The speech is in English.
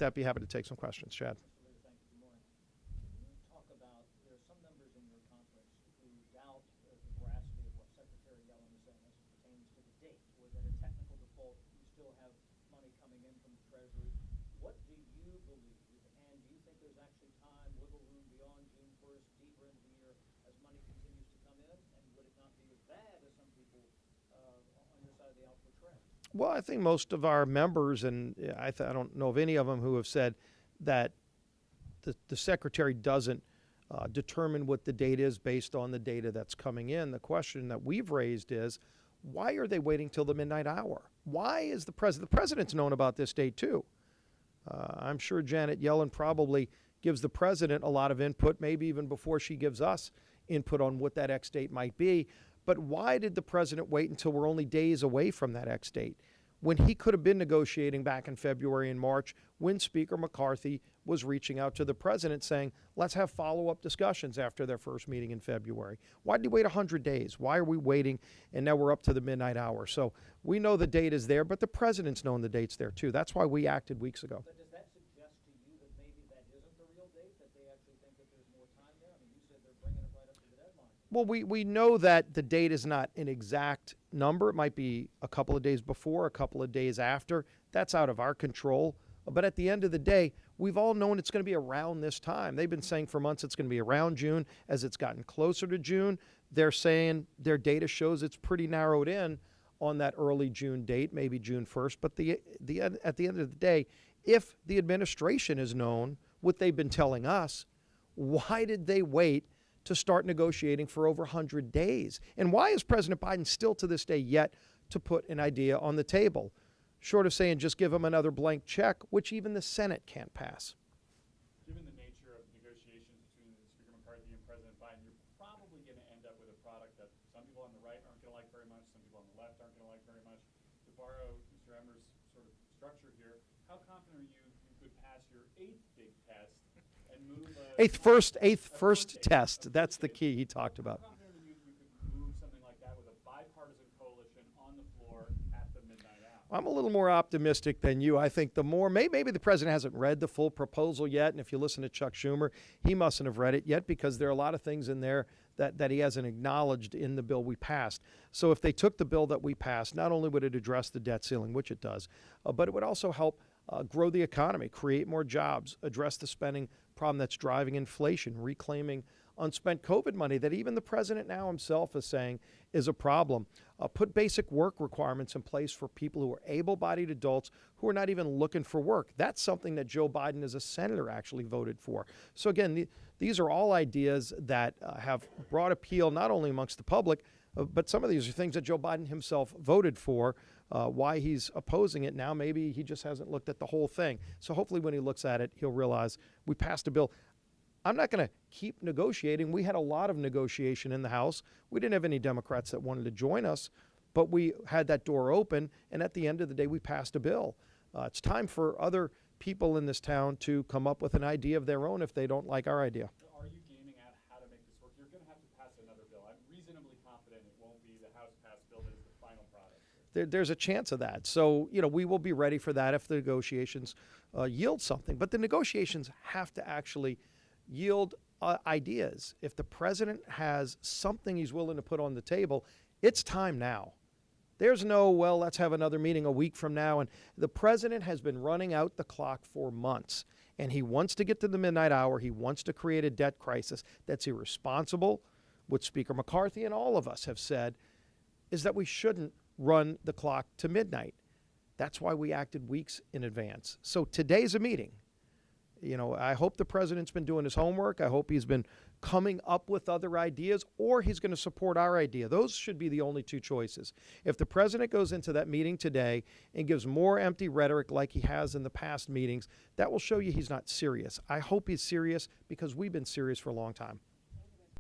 I'd be happy to take some questions, Chad. Thank you. Good morning. Can you talk about, there are some members in your conference who doubt the veracity of what Secretary Yellen is saying as it pertains to the date, or that a technical default, you still have money coming in from the Treasury. What do you believe, and do you think there's actually time, wiggle room beyond June 1st, deeper into the year, as money continues to come in, and would it not be as bad as some people on your side of the aisle portray? Well, I think most of our members, and I don't know of any of them who have said that the Secretary doesn't determine what the date is based on the data that's coming in. The question that we've raised is, why are they waiting till the midnight hour? Why is the president's known about this date too? I'm sure Janet Yellen probably gives the president a lot of input, maybe even before she gives us input on what that X date might be. But why did the president wait until we're only days away from that X date, when he could have been negotiating back in February and March, when Speaker McCarthy was reaching out to the president saying, let's have follow-up discussions after their first meeting in February? Why did he wait 100 days? Why are we waiting? And now we're up to the midnight hour. So we know the date is there, but the president's known the date's there too. That's why we acted weeks ago. But does that suggest to you that maybe that isn't the real date, that they actually think that there's more time there? I mean, you said they're bringing it right up to the deadline. Well, we know that the date is not an exact number. It might be a couple of days before, a couple of days after. That's out of our control. But at the end of the day, we've all known it's going to be around this time. They've been saying for months it's going to be around June. As it's gotten closer to June, they're saying their data shows it's pretty narrowed in on that early June date, maybe June 1st. But at the end of the day, if the administration has known what they've been telling us, why did they wait to start negotiating for over 100 days? And why is President Biden still to this day yet to put an idea on the table, short of saying just give him another blank check, which even the Senate can't pass? Given the nature of negotiations between Speaker McCarthy and President Biden, you're probably going to end up with a product that some people on the right aren't going to like very much, some people on the left aren't going to like very much. To borrow Mr. Emmer's sort of structure here, how confident are you could pass your eighth big test and move eighth first test? That's the key he talked about. How confident are you could move something like that with a bipartisan coalition on the floor at the midnight hour? I'm a little more optimistic than you. I think the more, maybe the president hasn't read the full proposal yet, and if you listen to Chuck Schumer, he mustn't have read it yet, because there are a lot of things in there that he hasn't acknowledged in the bill we passed. So if they took the bill that we passed, not only would it address the debt ceiling, which it does, but it would also help grow the economy, create more jobs, address the spending problem that's driving inflation, reclaiming unspent COVID money that even the president now himself is saying is a problem. Put basic work requirements in place for people who are able-bodied adults who are not even looking for work. That's something that Joe Biden as a senator actually voted for. So again, these are all ideas that have broad appeal not only amongst the public, but some of these are things that Joe Biden himself voted for. Why he's opposing it now, maybe he just hasn't looked at the whole thing. So hopefully when he looks at it, he'll realize we passed a bill. I'm not going to keep negotiating. We had a lot of negotiation in the House. We didn't have any Democrats that wanted to join us, but we had that door open, and at the end of the day, we passed a bill. It's time for other people in this town to come up with an idea of their own if they don't like our idea. Are you gaming out how to make this work? You're going to have to pass another bill. I'm reasonably confident it won't be the House-passed bill that is the final product. There's a chance of that. So, we will be ready for that if the negotiations yield something. But the negotiations have to actually yield ideas. If the president has something he's willing to put on the table, it's time now. There's no, well, let's have another meeting a week from now. And the president has been running out the clock for months, and he wants to get to the midnight hour. He wants to create a debt crisis that's irresponsible. What Speaker McCarthy and all of us have said is that we shouldn't run the clock to midnight. That's why we acted weeks in advance. So today's a meeting. I hope the president's been doing his homework. I hope he's been coming up with other ideas, or he's going to support our idea. Those should be the only two choices. If the president goes into that meeting today and gives more empty rhetoric like he has in the past meetings, that will show you he's not serious. I hope he's serious, because we've been serious for a long time.